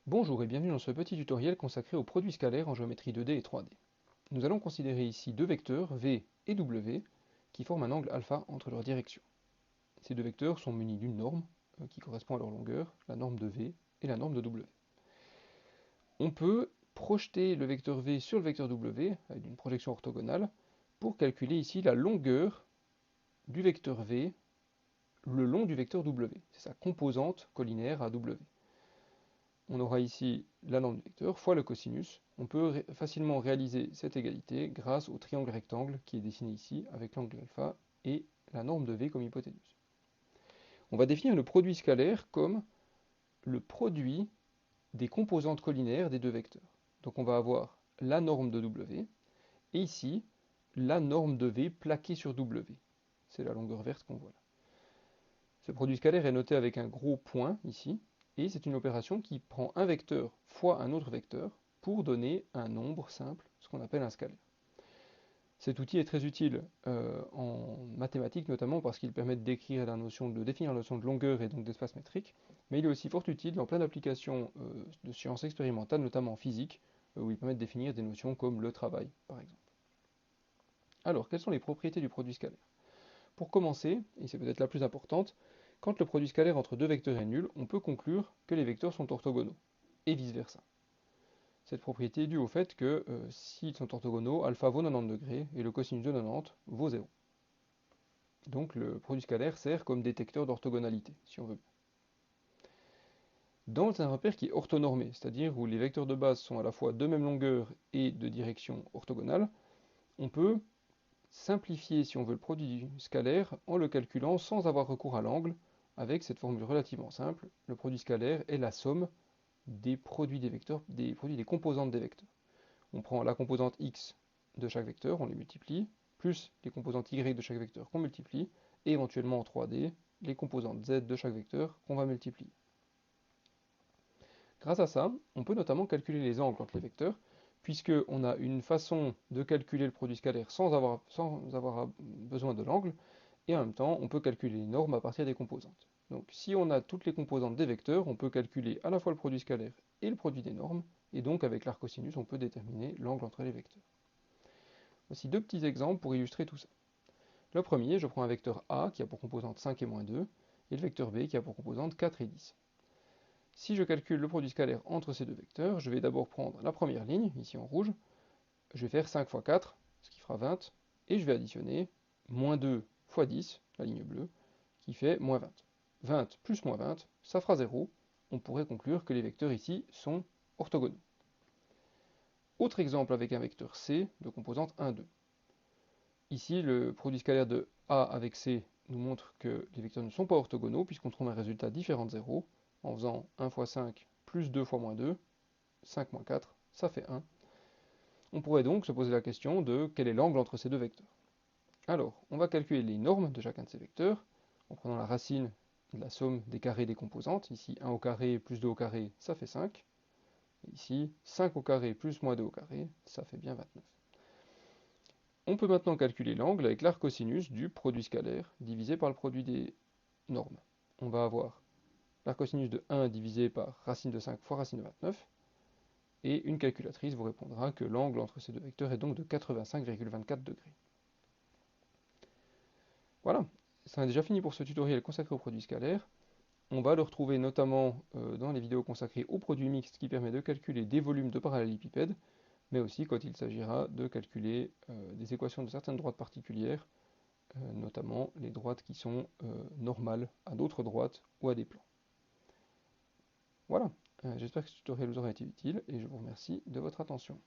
Bonjour et bienvenue dans ce petit tutoriel consacré aux produits scalaires en géométrie 2D et 3D. Nous allons considérer ici deux vecteurs, V et W, qui forment un angle alpha entre leurs directions. Ces deux vecteurs sont munis d'une norme qui correspond à leur longueur, la norme de V et la norme de W. On peut projeter le vecteur V sur le vecteur W avec une projection orthogonale pour calculer ici la longueur du vecteur V le long du vecteur W. C'est sa composante collinaire à W. On aura ici la norme du vecteur fois le cosinus. On peut facilement réaliser cette égalité grâce au triangle rectangle qui est dessiné ici avec l'angle alpha et la norme de V comme hypoténuse. On va définir le produit scalaire comme le produit des composantes collinaires des deux vecteurs. Donc on va avoir la norme de W et ici la norme de V plaquée sur W. C'est la longueur verte qu'on voit là. Ce produit scalaire est noté avec un gros point ici, et c'est une opération qui prend un vecteur fois un autre vecteur pour donner un nombre simple, ce qu'on appelle un scalaire. Cet outil est très utile en mathématiques notamment parce qu'il permet de définir la notion de longueur et donc d'espace métrique, mais il est aussi fort utile dans plein d'applications de sciences expérimentales, notamment en physique, où il permet de définir des notions comme le travail, par exemple. Alors, quelles sont les propriétés du produit scalaire? Pour commencer, et c'est peut-être la plus importante, quand le produit scalaire entre deux vecteurs est nul, on peut conclure que les vecteurs sont orthogonaux, et vice-versa. Cette propriété est due au fait que s'ils sont orthogonaux, alpha vaut 90 degrés et le cosinus de 90 vaut 0. Donc le produit scalaire sert comme détecteur d'orthogonalité, si on veut. Dans un repère qui est orthonormé, c'est-à-dire où les vecteurs de base sont à la fois de même longueur et de direction orthogonale, on peut simplifier, si on veut, le produit scalaire en le calculant sans avoir recours à l'angle, avec cette formule relativement simple. Le produit scalaire est la somme des produits des vecteurs, des produits des composantes des vecteurs. On prend la composante x de chaque vecteur, on les multiplie, plus les composantes y de chaque vecteur qu'on multiplie, et éventuellement en 3D, les composantes z de chaque vecteur qu'on va multiplier. Grâce à ça, on peut notamment calculer les angles entre les vecteurs, puisqu'on a une façon de calculer le produit scalaire sans avoir besoin de l'angle, et en même temps, on peut calculer les normes à partir des composantes. Donc si on a toutes les composantes des vecteurs, on peut calculer à la fois le produit scalaire et le produit des normes, et donc avec l'arc cosinus, on peut déterminer l'angle entre les vecteurs. Voici deux petits exemples pour illustrer tout ça. Le premier, je prends un vecteur A qui a pour composante 5 et moins 2, et le vecteur B qui a pour composante 4 et 10. Si je calcule le produit scalaire entre ces deux vecteurs, je vais d'abord prendre la première ligne, ici en rouge, je vais faire 5 fois 4, ce qui fera 20, et je vais additionner moins 2 fois 10, la ligne bleue, qui fait moins 20. 20 plus moins 20, ça fera 0. On pourrait conclure que les vecteurs ici sont orthogonaux. Autre exemple avec un vecteur C de composante 1, 2. Ici, le produit scalaire de A avec C nous montre que les vecteurs ne sont pas orthogonaux puisqu'on trouve un résultat différent de 0 en faisant 1 fois 5 plus 2 fois moins 2, 5 moins 4, ça fait 1. On pourrait donc se poser la question de quel est l'angle entre ces deux vecteurs. Alors, on va calculer les normes de chacun de ces vecteurs en prenant la racine de la somme des carrés des composantes. Ici, 1 au carré plus 2 au carré, ça fait 5. Et ici, 5 au carré plus moins 2 au carré, ça fait bien 29. On peut maintenant calculer l'angle avec l'arc cosinus du produit scalaire divisé par le produit des normes. On va avoir l'arc cosinus de 1 divisé par racine de 5 fois racine de 29, et une calculatrice vous répondra que l'angle entre ces deux vecteurs est donc de 85,24 degrés. Voilà, ça a déjà fini pour ce tutoriel consacré au produit scalaire. On va le retrouver notamment dans les vidéos consacrées au produit mixte qui permet de calculer des volumes de parallélépipèdes, mais aussi quand il s'agira de calculer des équations de certaines droites particulières, notamment les droites qui sont normales à d'autres droites ou à des plans. Voilà, j'espère que ce tutoriel vous aura été utile et je vous remercie de votre attention.